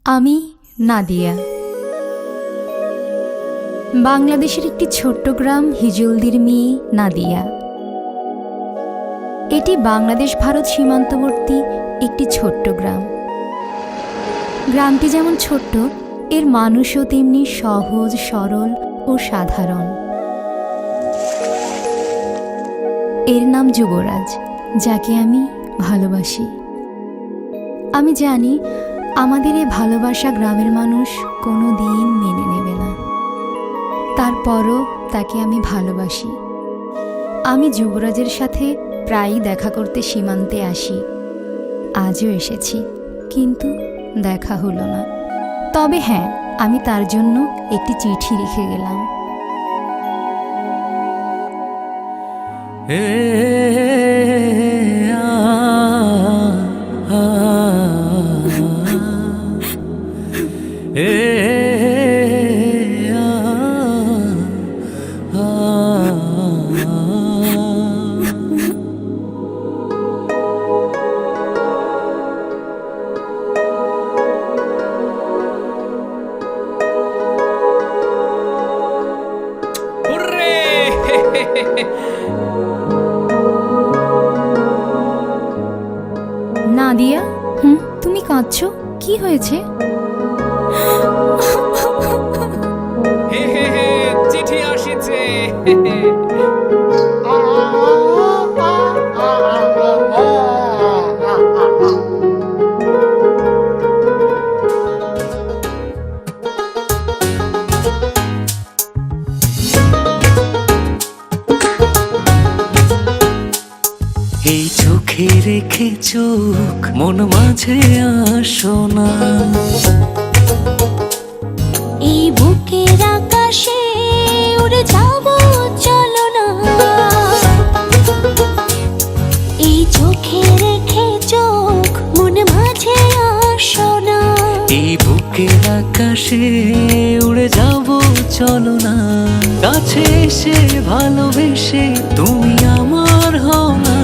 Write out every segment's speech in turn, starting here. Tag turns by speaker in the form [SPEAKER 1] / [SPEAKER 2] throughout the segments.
[SPEAKER 1] আমি নাদিয়া। বাংলাদেশের একটি ছোট্ট গ্রাম হিজলদির মেয়ে নাদিয়া। এটি বাংলাদেশ ভারত সীমান্তবর্তী একটি ছোট্ট গ্রাম। গ্রামটি যেমন ছোট্ট, এর মানুষও তেমনি সহজ, সরল ও সাধারণ। এর নাম যুবরাজ, যাকে আমি ভালোবাসি। আমি জানি আমাদের এই ভালোবাসা গ্রামের মানুষ কোনো দিন মেনে নেবে না, তারপরও তাকে আমি ভালোবাসি। আমি যুবরাজের সাথে প্রায়ই দেখা করতে সীমান্তে আসি। আজও এসেছি, কিন্তু দেখা হলো না। তবে হ্যাঁ, আমি তার জন্য একটি চিঠি লিখে গেলাম। নাদিয়া, তুমি কাঁদছো? কি হয়েছে?
[SPEAKER 2] চিঠি আসিছে।
[SPEAKER 3] এই চোখে রেখে চোখ মন মাঝে আসো না,
[SPEAKER 4] এই বুকের আকাশে উড়ে যাব চলো না। এই চোখে রেখে চোখ মন মাঝে আসো না,
[SPEAKER 3] এই বুকের আকাশে উড়ে যাব চলো না। কাছে এসে ভালোবেসে তুমি আমার হও না।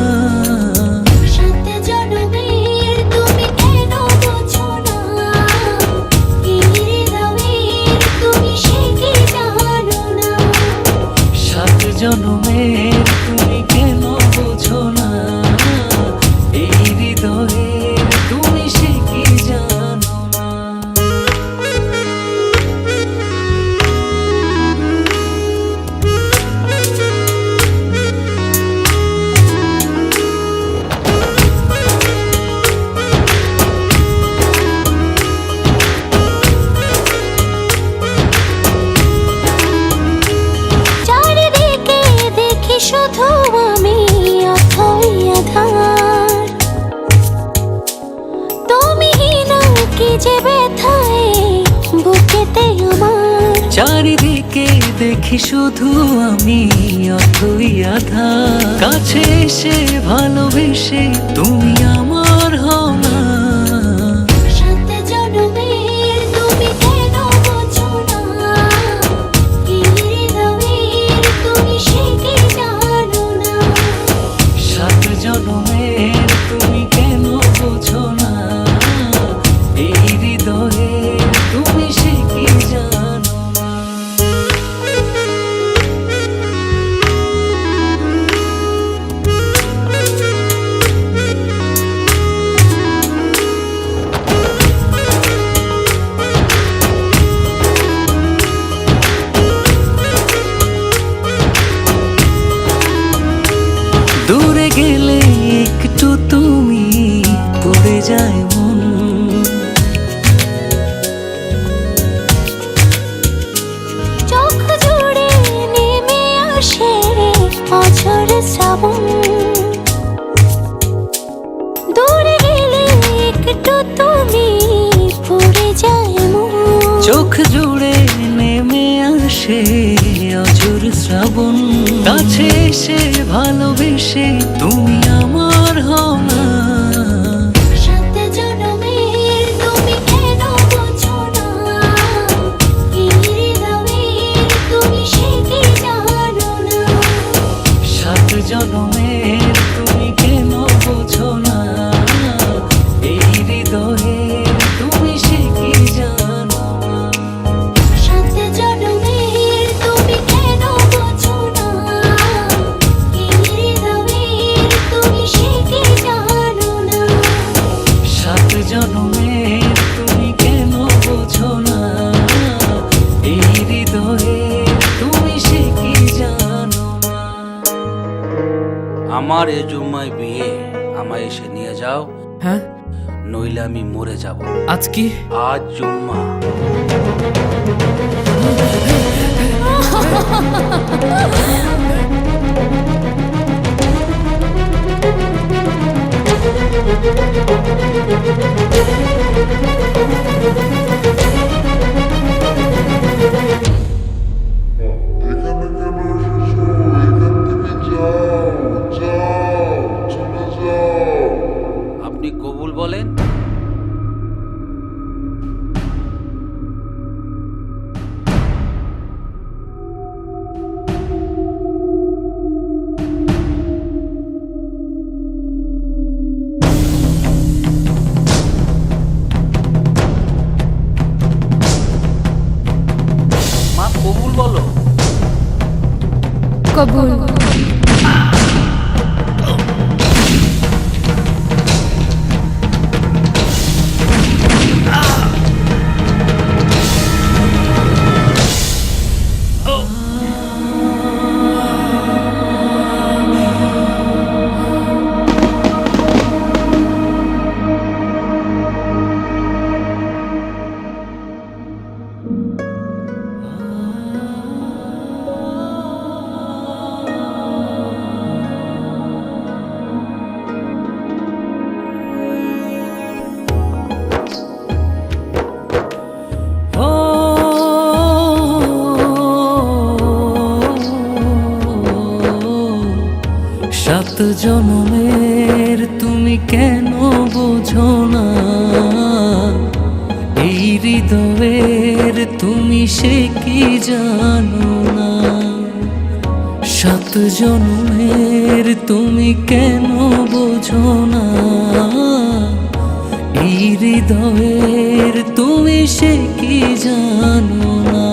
[SPEAKER 3] জনমের তুমি কেন বোঝো না, এই হৃদয়ের তুমি সে কি জানো না।
[SPEAKER 4] শুধু আমি অথই আধার, তুমি না কি যে ব্যথায় বুকেতে আমার।
[SPEAKER 3] চারিদিকে দেখি শুধু আমি অথই আধার। কাছে এসে ভালোবেসে তুমি আমার হও না। জনমের তুমি কেন বোঝো না, এই হৃদয়ে তুমি সে কি জানো না। দূরে গেলে একটু তুমি পড়ে যায় মন,
[SPEAKER 4] চোখ জুড়ে নেমে আসে অঝোর শ্রাবণ। দূরে গেলে একটু তুমি পড়ে যায় মন,
[SPEAKER 3] চোখ জুড়ে নেমে আসে অঝোর শ্রাবণ। কাছে এসে ভালোবেসে তুমি আমার হও না। জনমের তুমি কেন বোঝো না, এই হৃদয়ে তুমি সে কি
[SPEAKER 5] আমার এ জুম্মায় বিয়ে, আমায় এসে নিয়ে যাও,
[SPEAKER 2] হ্যাঁ
[SPEAKER 5] নইলে আমি মরে যাব।
[SPEAKER 2] আজ কি?
[SPEAKER 5] আজ জুম্মা।
[SPEAKER 6] এখানে কেন এসেছো? এখান থেকে যাও, যাও, চলে যাও।
[SPEAKER 5] আপনি কবুল বলেন। মা কবুল বলো।
[SPEAKER 1] কবুল।
[SPEAKER 3] ও সাত জনমের তুমি কেন বোঝো না, এই হৃদয়ের তুমি সে কি জানো না। সাত জনমের তুমি কেন বোঝো না, এই হৃদয়ের তুমি সে কি জানো না।